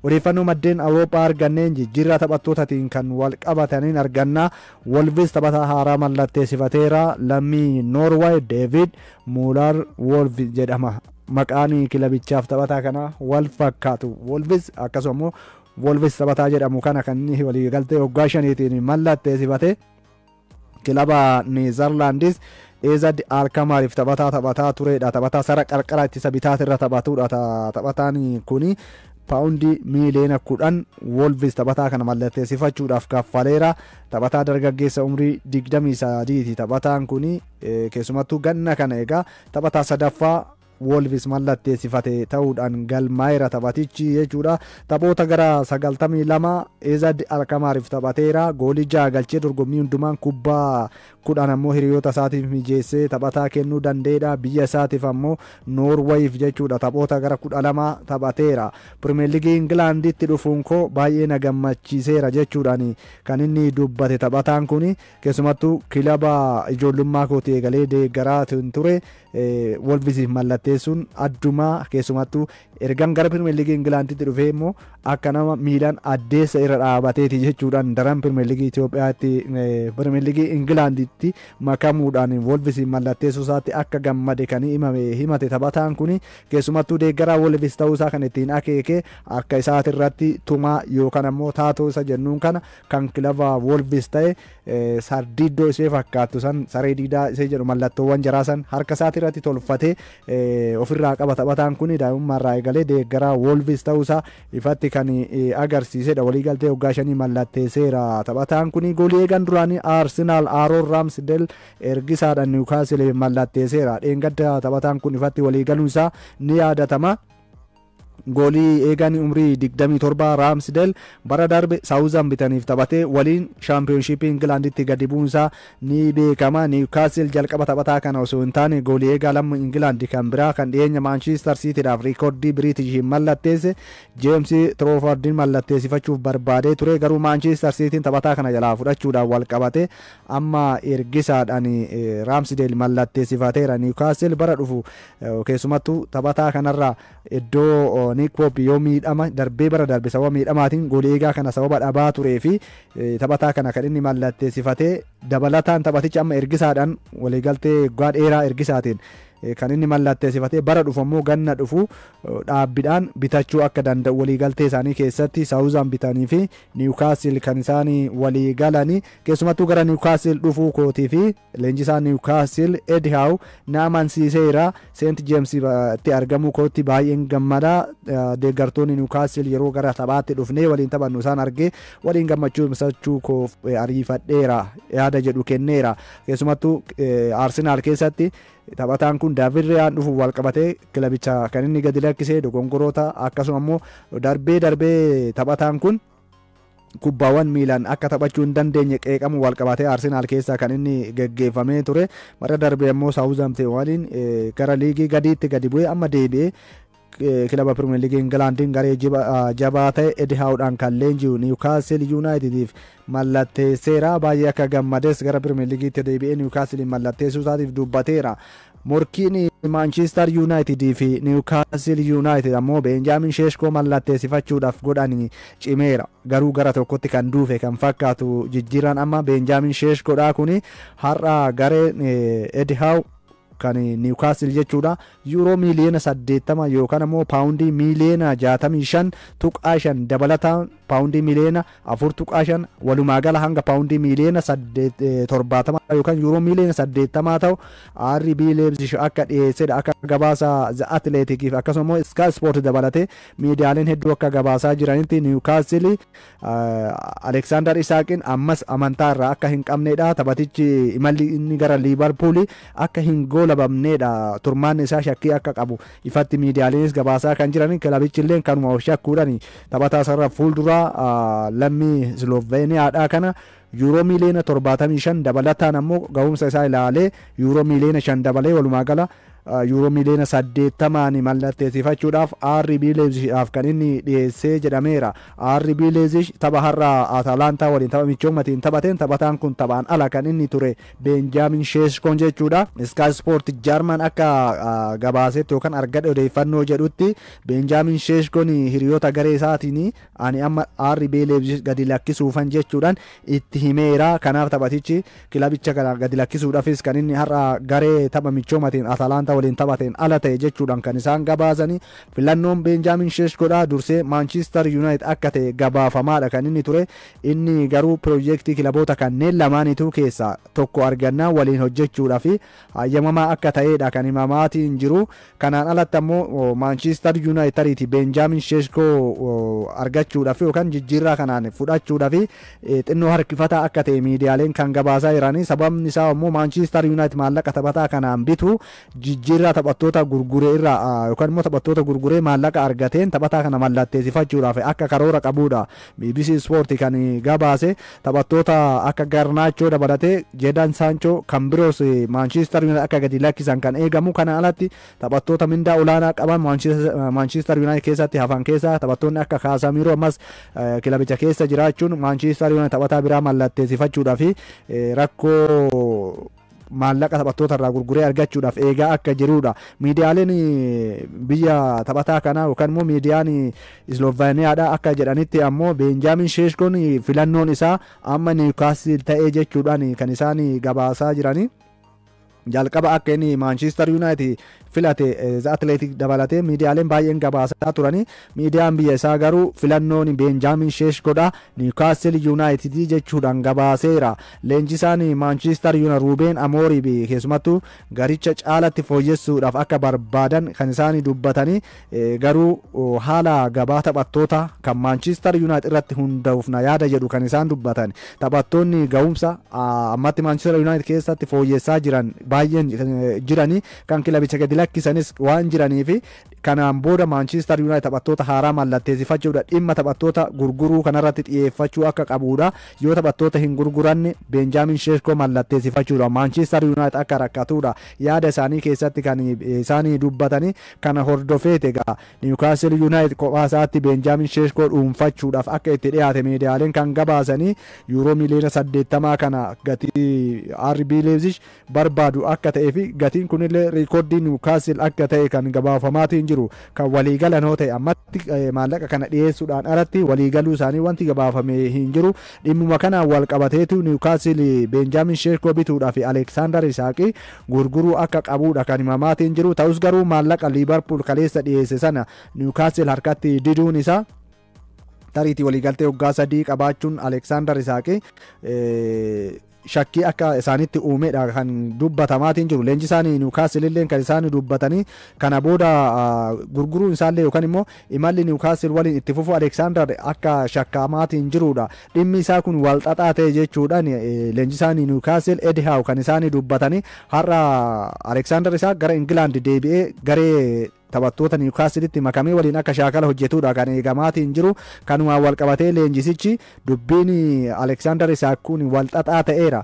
odeeffannoo maddeen Awurooppaa arganneen jijjiirraa taphattootatiin kan wal qabataniin arganna. Wolves taphataa haaraa mallatteessifateera. Lammii Noorwaay Deevid Muular Wolves jedhama. Maqaan kilabichaaf taphataa kana wal fakkaatu. Wolves akkasuma Wolves taphataa jedhamu kana kan inni waliigaltee waggaa 5tiin mallatteessifate. Kilaba Neezerlaandis Ezad Alkamaariif taphataa turedha. Taphataa sara qarqara ittisa bitaatirra taphatudha. Taphataan kuni paawundii miiliyoona 10 Wolves taphataa kana mallatteessifachuudhaaf kaffaleera. Taphataa dargaggeessa umrii 23ti. Taphataan kuni keessumattuu ganna kana egaa taphataa sadaffaa Wolves mallatteessifate ta'uudhaan galmaa'eera taphatichi jechuudha. Taphoota gara 92 Ezad Alkamaariif taphateera. Goolii 6 galchee dorgommii hundumaan kubbaa 10 ammoo hiriyoota isaatiif mijeessee taphataa kennuu danda'eedha. Biyya isaatiif ammoo Noorweeyiif jechuudha. Taphoota gara 12 taphateera. Pirimeer Liigii Ingilaanditti dhufuun koo baay'ee na gammachiiseera jechuudhaan kan inni dubbate taphataan kun keessumattuu kilaba ijoollummaa kooti eegalee deeggaraa ture. Wolvesiif mallatteessuun addumaa keessumattuu ergan gara Pirimeer Liigii Ingilaanditti dhufee immoo akka nama miilaan addeessa irra dhaabateeti jechuudhaan daran Pirimeer Liigii Itoophiyaatti Pirimeer Liigii Ingilaanditti makamuudhaan Wolvesiif mallatteessuu isaatti akka gammade kan himate taphataan kun keessumattuu deeggaraa Wolves ta'uu isaa kan ittiin akeeke akka isaatirratti tumaa yookaan ammoo taatoo isa jennuun kana kan kilaba Wolves ta'e sardiiddoo ishee fakkaattu san saree diidaa ishee jedhu mallattoowwan jaraasan harka isaatirratti tolfatee ofirraa qaba. Taphataan kun daa'imummaarraa eegalee deeggaraa Wolves ta'uusaa ifatti kan agarsiisedha. Waliigaltee waggaa 5 mallatteesseera. Taphataan kun goolii eegan duraanii Arsenaal Aaron Ramsdale ergisaadhaan Newcastle mallatteesseera. Dheengadda taphataan kun ifatti waliigaluunsaa ni yaadatama. Goolii eegan umrii 27 Ramsdale bara darbe Southamptoniif taphatee waliin championship Ingilaanditti gadi buunsaa ni beekama. Newcastle jalqaba taphataa kana osoo hin taane goolii eegaa lama Ingilaandi kan biraa kan dhiyeenya Manchester Cityidhaaf riikoordii British mallatteesse James Traffordin mallatteessifachuuf barbaadee ture. Garuu Manchester Cityn taphataa kana jalaa fudhachuudhaan wal qabate amma ergisaadhaan Ramsdale mallatteessifateera. Newcastle bara dhufu keessumattuu taphataa kanarraa iddoo Nick Pope yoo miidhama darbee bara darbe sababa miidhamaatiin goolii eegaa kana sababa dhabaa turee fi taphataa kana kan inni mallatteessifatee dabalataan taphatichi amma ergisaadhaan waliigaltee waggaa dheeraa ergisaatiin kan inni mallatteessifatee bara dhufu ammoo ganna dhufu dhaabbiidhaan bitachuu akka danda'u waliigaltee isaanii keessatti Southamptonii fi Newcastle kan isaanii waliigalanii. Keessumattuu gara Newcastle dhufuu kootii fi leenjisaa Newcastle Eddie Howe na amansiiseera. St James itti argamuu kootti baay'een gammadaa. Deeggartoonni Newcastle yeroo gara taphaatti dhufnee waliin taphannu isaan argee waliin gammachuu ibsachuu koof ariifadheera yaada jedhu kenneera. Keessumattuu Arsenaal keessatti taphataan kun David Rayaan dhufu wal qabatee kilabicha kan inni gadi lakkisee dogongoroota akkasuma immoo darbee taphataan kun kubbaawwan miilaan akka taphachuu hin dandeenye qeeqamu wal qabatee Arsenaal keessaa kan inni geggeeffamee ture. Bara darbee immoo Southampton waliin gara liigii gadiitti gadi bu'ee amma deebi'ee kilaba Premier League Ingilaandiin garee jabaa ta'e Eddie Howe'dhaan kan leenji'u Newcastle Unitediif mallatteesseera. Baay'ee akka gammades gara Premier League'itti deebi'ee Newcastle mallatteessuu isaatiif dubbateera. Morkiin Manchester United fi Newcastle United ammoo Benjamin Sheshko mallatteessifachuudhaaf godhan cimeera. Garuu gara tokkotti kan duufe kan fakkaatu jijjiiran amma Benjamin Sheshkodha kuni har'a garee Eddie Howe kan Newcastle jechuudha euro miliyoona 80 yookaan ammoo paawundii miliyoona 65.5 dabalataan paawundii miliyoona 4.5 walumaa gala hanga paawundii miliyoona 70 yookaan euro miliyoona 80 ta'u RB Leipzig akka dhiyeessedha. Akka gabaasa The Athletic akkasumas Sky Sport dabalatee miidiyaaleen hedduu akka gabaasaa jiranitti Newcastle Alexander Isaakin ammas amantaarraa akka hin qabnedha. Taphatichi imalli inni gara Liverpool akka hin goolabamnedha. Turmaan isaa shakkii akka qabu ifatti miidiyaaleenis gabaasaa kan jiran. Kilabichi illee kanuma shakkuudhaan taphataa sarara fuulduraa lammii Sloveeniyaadha kana euro miliyoona 75 dabalataan ammoo ga'umsa isaa ilaalee euro miliyoona 5 dabalee walumaa gala yuuroo miliyoona 80 mallatteessifachuudhaaf RB Leipzigidhaaf kan inni dhiyeessee jedhameera. RB Leipzig tapha har'a Atalantaa waliin tapha michoomatiin taphateen taphataan kun taphaan ala kan inni ture Benjamin Sesko jechuudha. Sky Sport Jarman akka gabaasetti yookaan argadhe odeeffannoo jedhutti Benjamin Sesko hiriyoota garee isaatiin ani amma RB Leipzig gadi lakkisuufan jechuudhaan itti himeera. Kanaaf taphatichi kilabicha kana gadi lakkisuudhaafis kan inni har'a garee tapha michoomatiin Atalantaa waliin taphateen ala ta'e jechuudhaan kan isaan gabaasanii. Filannoon Benjamin Seskoodha dursee Manchester United akka ta'e gabaafamaadha kan inni ture. Inni garuu piroojeektii kilaboota kanneen lamaanitu keessaa tokko argannaa waliin hojjechuudhaaf hayyamamaa akka ta'edha kan himamaatiin jiru. Kanaan alatti ammoo Manchester United Benjamin Sesko argachuudhaaf yookaan jijjiirraa kanaan fudhachuudhaaf xinnoo harkifataa akka ta'e miidiyaaleen kan gabaasaa jiranii. Sababni isaa ammoo Manchester United maallaqa taphataa kanaan bitu jijjiirraa taphattoota gurguree irraa yookaan immoo taphattoota gurguree maallaqa argateen taphataa kana mallatteessifachuudhaaf akka karoora qabudha. BBC Sport kan gabaase taphattoota akka Garnaachoo dabalatee Jadon Sancho kan biroos Manchester United akka gadi lakkisan kan eegamu. Kana alatti taphattoota mindaa olaanaa qaban Manchester United keessatti hafan keessaa taphattoonni akka Casemiro ammas kilabicha keessa jiraachuun Manchester United taphataa biraa mallatteessifachuudhaaf rakkoo maallaqa taphattoota irraa gurguree argachuudhaaf eegaa akka jirudha. Miidiyaaleen biyya taphataa kanaa yookaan immoo miidiyaan Slovaaniyaadha akka jedhanitti ammoo Benjamin Seskoon filannoon isaa amma Newcastle ta'ee jechuudhaan kan isaan gabaasaa jiranii. Jalqaba akka inni Manchester United filate The Athletic dabalatee miidiyaaleen baay'een gabaasaa turanii. Miidiyaan biyya isaa garuu filannoon Benjamin Seskoodha Newcastle United jechuudhaan gabaaseera. Leenjisaan Manchester United Ruben Amorim keessumattuu garicha caalatti fooyyessuudhaaf akka barbaadan kan isaan dubbatanii garuu haala gabaa taphattoota kan Manchester United irratti hundaa'uufna yaada jedhu kan isaan dubbatan. Taphattoonni ga'umsa ammatti Manchester United keessatti fooyyessaa jiran baay'een jiranii kan kilabicha gadi lakkisanis waan jiraniif kanaan booda Manchester United taphattoota haaraa mallatteessifachuudha dhimma taphattoota gurguruu kanarratti xiyyeeffachuu akka qabudha. Yoo taphattoota hin gurguranne Benjamin Sesko mallatteessifachuudha Manchester United akka rakkatudha yaada isaanii keessatti kan isaan dubbatanii. Kana hordofeet egaa Newcastle United kophaa isaatti Benjamin Sesko dhuunfachuudhaaf akka itti dhiyaate miidiyaaleen kan gabaasanii yuuroo miliyoona 80 kana gatii RB Leipzig barbaadu akka ta'ee fi gatiin kunillee riikoordii Newcastle akka ta'e kan gabaafamaatiin jiru. Kan waliigalan hoo ta'e ammatti maallaqa kana dhiyeessuudhaan alatti waliigaluu isaanii wanti gabaafame hin jiru. Dhimmuma kanaan wal qabateetu Newcastle Benjamin Sesko bituudhaaf Alexander Isak gurguruu akka qabudha kan himamaatiin jiru. Ta'us garuu maallaqa Liverpool kaleessa dhiyeesse sana Newcastle harkatti diduun isaa tariitii waliigaltee waggaa 3 qabaachuun Alexander Isak shakkii akka isaanitti uumedha kan dubbatamaatiin jiru. Leenjisaan Newcastle illee kan isaan dubbatanii kana booda gurguruun isaallee yookaan immoo imalli Newcastle waliin itti fufu Alexander akka shakkamaatiin jirudha. Dhimmi isaa kun wal xaxaa ta'e jechuudhaan leenjisaan Newcastle Eddie Howe kan isaan dubbatanii har'a Alexander isaa gara England deebi'ee garee taphattoota Newcastletti makamee waliin akka shaakala hojjetudha kan eegamaatiin jiru. Kanuma wal qabatee leenjisichi dubbiin Alexander Isak kun wal xaxaa ta'eera.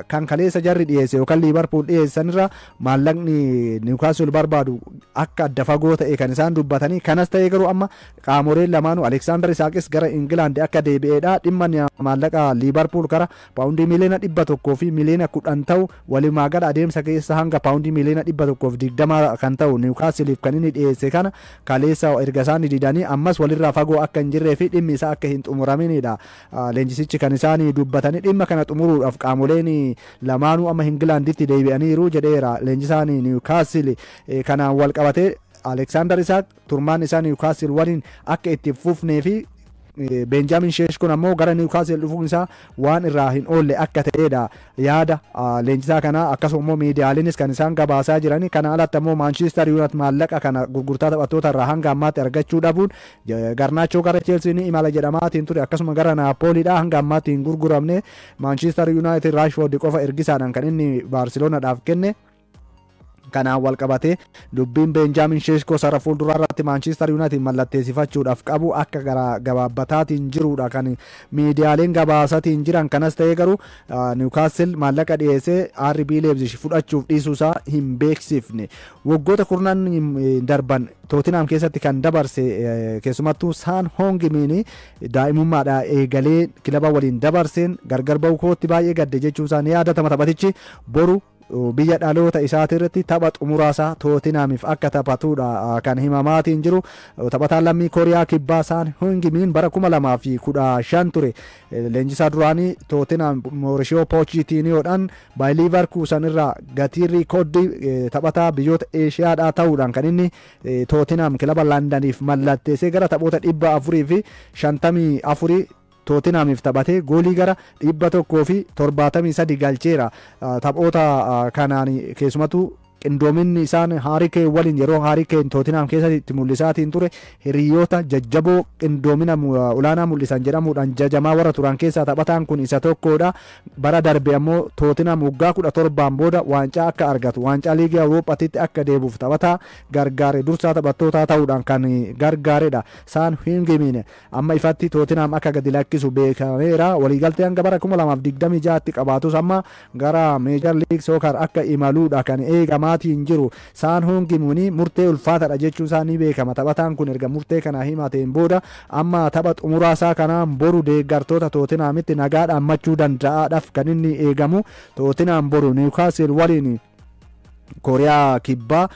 Kan kaleessa jarri dhiyeesse yookaan Liverpool dhiyeessanirra maallaqni Newcastle barbaadu akka adda fagoo ta'e kan isaan dubbatanii. Kanas ta'ee garuu amma qaamoleen lamaanuu Alexander Isakis gara England akka deebi'eedha. Dhimma maallaqa Liverpool kara paawundii miliyoona 100 fi miliyoona 10 ta'u walumaa gala adeemsa keessa hanga paawundii miliyoona 120 kan ta'u Newcastle kan inni dhiyeesse kana kaleessa erga isaan didanii ammas walirraa fagoo akka hin jirree fi dhimmi isaa akka hin xumuraminidha. Leenjisichi kan isaan dubbatanii dhimma kana xumuruudhaaf qaamoleen lamaanuu amma Ingilaanditti deebi'aniiru jedheera leenjisaan Newcastle. Kanaan wal qabatee Alexander Isak turmaan isaa Newcastle waliin akka itti fufnee fi Benjamin Sesko ammoo gara Newcastle dhufuun isaa waan irraa hin oolle akka ta'edha yaada leenjisaa kana. Akkasuma miidiyaalenis kan isaan gabaasaa jirani. Kana alatti ammoo Manchester United maallaqa kana gurgurtaa taphattoota irraa hanga ammaatti argachuu dhabuun Garnaachoo gara Chelsea ni imala jedhamaatiin ture. Akkasuma gara Napoliidha hanga ammaatti hin gurguramne. Manchester United Rashford qofa ergisaadhaan kan inni Barcelonaadhaaf kenne. kanaan wal qabatee dubbiin Benjaamin Sheeshkoo sara fuulduraa irratti Maanchiistar Yuunaayitid mallatteessifachuudhaaf qabu akka gabaabbataatiin jirudha kan miidiyaaleen gabaasatiin jiran. Kanas ta'ee garuu Niwukaastil maallaqa dhiyeessee RB Leipzig fudhachuuf dhiisuusaa hin beeksifne. Waggoota kurnan darban Tootinhaam keessatti kan dabarse keessumattuu Saan Hoongimiin daa'imummaadhaa eegalee kilaba waliin dabarseen gargar ba'uu kootti baay'ee gadde jechuusaa ni yaadatama. Taphatichi boru biyya dhaloota isaati irratti tapha xumuraasaa Tootinhaamiif akka taphatudha kan himamaatiin jiru. Taphataan lammii Kooriyaa Kibbaa Saan Hoongimiin bara 2015 ture leenjisaa duraanii Tootinhaam Mauricio Pochettinoodhaan Bayer Leverkusen irraa gatii riikooddii taphataa biyyoota Eeshiyaadhaa ta'uudhaan kan inni Tootinhaam kilaba Londaniif mallatteessee gara taphoota 454 Tootinhaamiif taphatee goolii gara 173 galcheera. Taphoota kanaan keessumattuu qindoominni isaan Haarikeen waliin yeroo Haarikeen Tootinhaam keessatti mul'isaatiin ture hiriyoota jajjaboo qindoomina olaanaa mul'isan jedhamuudhaan jajamaa warra turan keessaa taphataan kun isa tokkodha. Bara darbe ammoo Tootinhaam waggaa 17 booda waancaa akka argatu waancaa liigii Awurooppaatti akka deebuuf taphataa gargaare dursaa taphattootaa ta'uudhaan kan gargaaredha. Saan Hoongimiin amma ifatti Tootinhaam akka gadi lakkisu beekameera. Waliigaltee hanga bara 2026tti qabaatus amma gara Meejor Liig Sooker akka imaluudha kan eegama. Jiru Saan Hoongimiin murtee ulfaataadha jechuun isaa ni beekama. Taphataan kun erga murtee kana himateen booda amma tapha xumuraasaa kanaan boru deeggartoota Tootinhaamitti nagaa dhaammachuu danda'aadhaaf kan inni eegamu. Tootinhaam boru Niwukaastil waliin Kooriyaa Kibbaa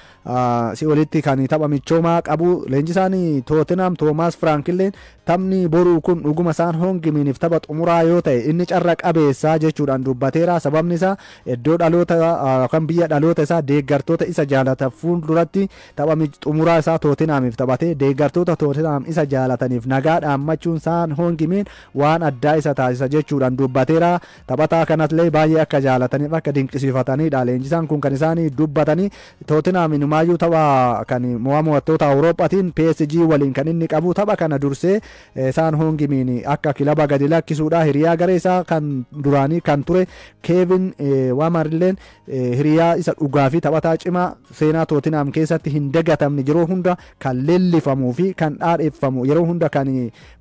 si walitti kan tapha michoomaa qabu. Leenjisaan Tootinhaam Toomaas Firaankiilleen taphni boruu kun dhuguma Saan Hoongimiiniif tapha xumuraa yoo ta'e inni carra qabeessaa jechuudhaan dubbateera. Sababni isaa iddoo dhaloota yookaan biyya dhaloota isaa deeggartoota isa jaalatan fuulduratti tapha xumuraa isaa Tootinhaamiif taphatee deeggartoota Tootinhaam isa jaalataniif nagaa dhaammachuun Saan Hoongimiin waan addaa isa taasisa jechuudhaan dubbateera. Taphataa kanallee baay'ee akka jaalataniif akka dinqisiifatanidha. Leenjisaan kun kan isaanii dubbatanii Tootinhaam inumaayyuu tapha kan mo'attoota Awurooppaatiin PSG waliin kan inni qabu tapha kana dursee Saan Hoongimiin akka kilaba gadi lakkisuudha. Hiriyaa garee isaa kan duraanii kan ture Keevin Waamarleen hiriyaa isa dhugaa fi taphataa cimaa seenaa Tootinhaam keessatti hin dagatamne yeroo hunda kan leellifamuu fi kan dhaadheeffamu yeroo hunda kan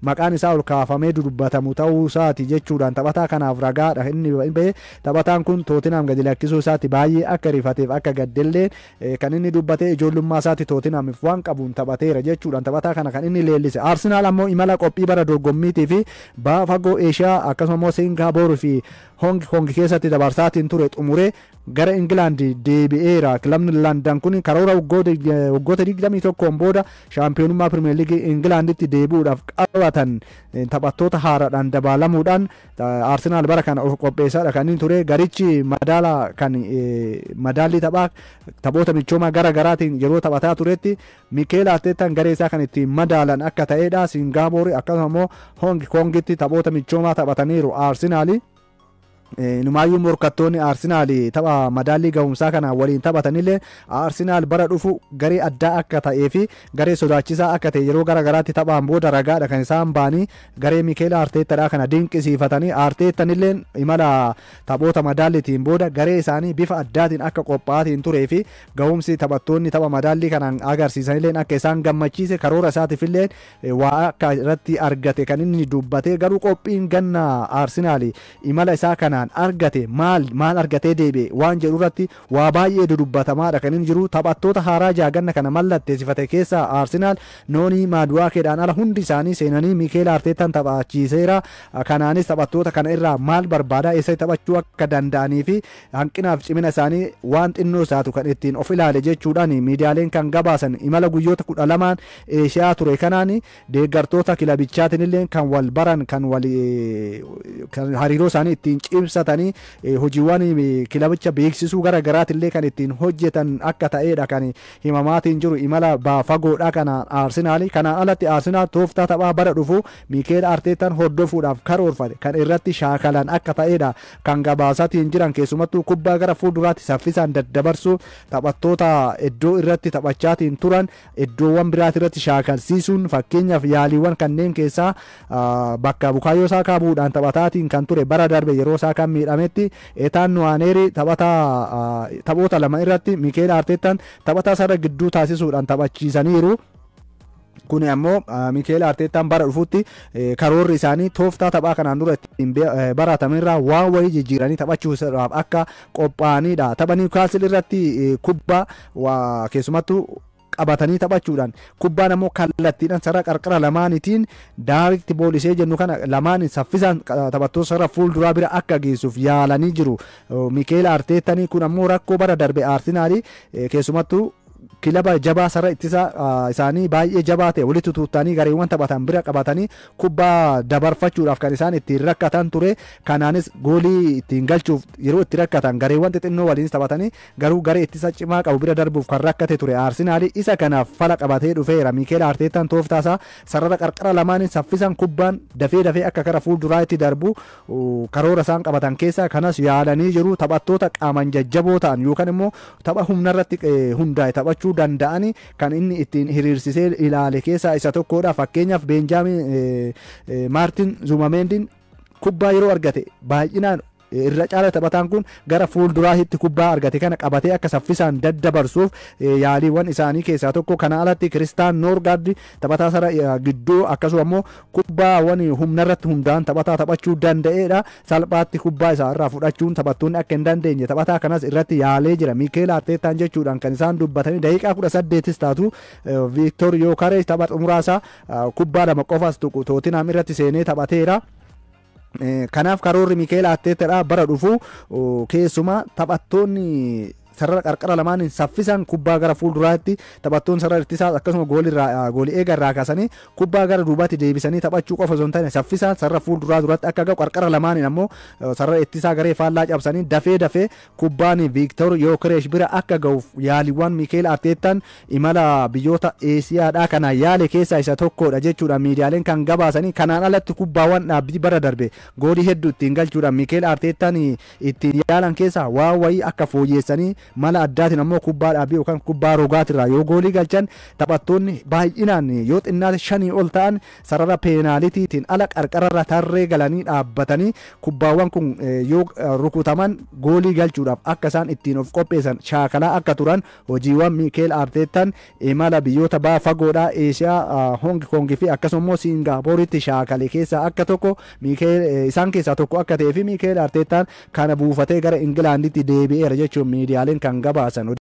maqaan isaa ol kaafamee dubbatamu ta'uu isaati jechuudhaan taphataa kanaaf ragaadha inni ba'e. Taphataan kun Tootinhaam gadi lakkisuu isaatti baay'ee akka rifateef akka gaddellee kan inni dubbatee ijoollummaa isaatti Tootinhaamiif waan qabuun taphateera jechuudhaan taphataa kana kan inni leellise. Arsenaal ammoo imala qophii bara dorgommiitii fi baha fagoo Eeshiyaa akkasumas immoo Singaapoor fi Hong Kong keessatti dabarsaatiin ture xumuree gara Ingilaand deebi'eera. Kilabni Landan kun karoora waggoota 21 booda shaampiyoonummaa Pirimeer Liigii Ingilaanditti deebi'uudhaaf qabatan taphattoota haaraadhaan dabalamuudhaan Arsenaal bara kana of qopheessaadha kan inni ture. Garichi madaalli taphoota michoomaa gara garaatiin yeroo taphataa turetti Mikel Arteetaan garee isaa kan ittiin madaalan akka ta'edha. Singaapoor akkasumas immoo Hong Kongitti taphoota michoomaa taphataniiru Arsenaal. Numaayyuu morkattoonni Arsenaal tapha madaallii gahumsaa kana waliin taphatanillee Arsenaal bara dhufu garee addaa akka ta'ee fi garee sodaachisaa akka ta'e yeroo gara garaatti taphaan booda ragaadha kan isaan baanii garee Mikel Arteetadha kana dinqisiifatanii Arteetanillee imala taphoota madaallitiin booda garee isaanii bifa addaatiin akka qophaa'aatiin turee fi gahumsi taphattoonni tapha madaallii kanaan agarsiisanillee akka isaan gammachiise karoora isaatiifillee waa akka irratti argate kan inni dubbatee. Garuu qophiin ganna Arsenaal imala isaa kana argate maal argatee deebi'e waan jedhu irratti waa baay'ee dudubbatamaadha kan inni jiru. Taphattoota haaraa jaaganna kana mallatteessifate keessa Arsenaal Noonii Maaduwaakeedhaan ala hundi isaanii seenanii Mikel Arteetaan taphachiiseera. Kanaanis taphattoota kana irraa maal barbaadaa eessa taphachuu akka danda'anii fi hanqinaaf cimina isaanii waan xinnoo isaatu kan ittiin of ilaale jechuudhaan miidiyaaleen kan gabaasan. Imala guyyoota 12 Eeshiyaa ture kanaan deeggartoota kilabichaatiin illee kan wal baran kan hariiroo isaanii ittiin cimsatanii hojiiwwan kilabicha beeksisuu gara garaatillee kan ittiin hojjetan akka ta'edha kan himamaatiin jiru imala baafagoodha kana Arsenaal. Kanaan alatti Arsenaal tooftaa taphaa bara dhufu Mikel Arteetaan hordofuudhaaf karoorfate kan irratti shaakalan akka ta'edha kan gabaasatiin jiran. Keessumattuu kubbaa gara fuulduraatti saffisaan daddabarsuu taphattoota iddoo irratti taphachaatiin turan iddoowwan biraatti irratti shaakalsiisuun fakkeenyaaf yaaliiwwan kanneen keessaa bakka Bukaayoo Saakaa bu'uudhaan taphataatiin kan ture bara darbe yeroo Saakaa kan miidhametti Eetaan Nuwaaneeri taphoota lama irratti Mikel Arteetaan taphataa sarara gidduu taasisuudhaan taphachiisaniiru. Kun ammoo Mikel Arteetaan bara dhufutti karoorri isaanii tooftaa taphaa kanaan dura ittiin baratamerraa waan wayii jijjiiranii taphachuudhaaf akka qophaa'anidha. Tapha Niwukaastil irratti kubbaa keessumattuu qabatanii taphachuudhaan kubbaan ammoo kallattiidhaan sarara qarqara lamaanitiin daayirikti boolisee jennu kana lamaan saffisaan taphattoota sarara fuulduraa bira akka geessuuf yaalanii jiru. Mikel Arteetaan kun ammoo rakkoo bara darbe Arsenaalii keessumattuu kilaba jabaa sarara ittisa isaanii baay'ee jabaa ta'e walitti tuutanii gareewwan taphatan bira qabatanii kubbaa dabarfachuudhaaf kan isaan ittiin rakkatan ture. Kanaanis goolii ittiin galchuuf yeroo itti rakkatan gareewwan xixinnoo waliin taphatanii garuu garee ittisa cimaa qabu bira darbuuf kan rakkate ture Arsenaalii. Isa kanaaf fala qabatee dhufeera. Mikel Arteetaan tooftaasaa sarara qarqara lamaaniin saffisaan kubbaan dafee akka gara fuulduraatti darbu karoora isaan qabatan keessaa kanas yaalanii jiru. Taphattoota qaaman jajjaboo ta'an yookaan immoo tapha humna irratti hundaa'e taphachuu danda'ani kan inni ittiin hiriirsisee ilaale keessaa isa tokkodha. Fakkeenyaaf Beenjaamin Maartin Zumameendiin kubbaa yeroo argate baay'inaan irra caala taphataan kun gara fuulduraatti kubbaa argate kana qabatee akka saffisaan daddabarsuuf yaaliiwwan isaanii keessaa tokko. Kana alatti Kiristaan Noorgaard taphataa sarara gidduu akkasuma immoo kubbaawwan humna irratti hundaa'an taphataa taphachuu danda'eedha. Salphaatti kubbaa isaa irraa fudhachuun taphattoonni akka hin dandeenye taphataa kanas irratti yaalee jira. Mikel Arteetaan jechuudhaan kan isaan dubbatanii daqiiqaa 18 taatu Victor Yokeres tapha xumuraasaa kubbaa lama qofas tuqu Tootinhaam irratti seenee taphateera. Kanaaf karoorri Mikel Arteetaadha bara dhufu keessumaa taphattoonni sarara qarqara lamaaniin saffisaan kubbaa gara fuulduraatti taphattoonni sarara ittisaa akkasuma goolii eega irraa kaasanii kubbaa gara duubaatti deebisanii taphachuu qofa osoo hin taane saffisaan sarara fuulduraa duratti akka ga'u qarqara lamaaniin ammoo sarara ittisaa garee faallaa cabsanii dafee kubbaan Victor Yokeres bira akka ga'uuf yaaliiwwan Mikel Arteetaan imala biyyoota Eesiyaadhaa kana yaale keessaa isa tokkodha jechuudha miidiyaaleen kan gabaasanii. Kanaan alatti kubbaawwan dhaabbii bara darbe goolii hedduu ittiin galchuudhaan Mikel Arteetaan ittiin yaalan keessaa waa wayii akka fooyyeessanii mala addaatiin ammoo kubbaa dhaabbii yookaan kubbaa rogaatirraa yoo goolii galchan taphattoonni baay'inaan yoo xinnaate 5 ol ta'an sarara peenaalitiitiin ala qarqararra tarree galanii dhaabbatanii kubbaawwan kun yoo rukutaman goolii galchuudhaaf akka isaan ittiin of qopheessan shaakalaa akka turan hojiiwwan Mikel Arteetaan imala biyyoota ba'a fagoodhaa Eeshiyaa Hong Kong fi akkasuma immoo Singaaporitti shaakale keessaa akka tokko isaan keessaa tokko akka ta'ee fi Mikel Arteetaan kana buufatee gara Ingilaanditti deebi'eera jechuun miidiyaaleen kan gabaasan.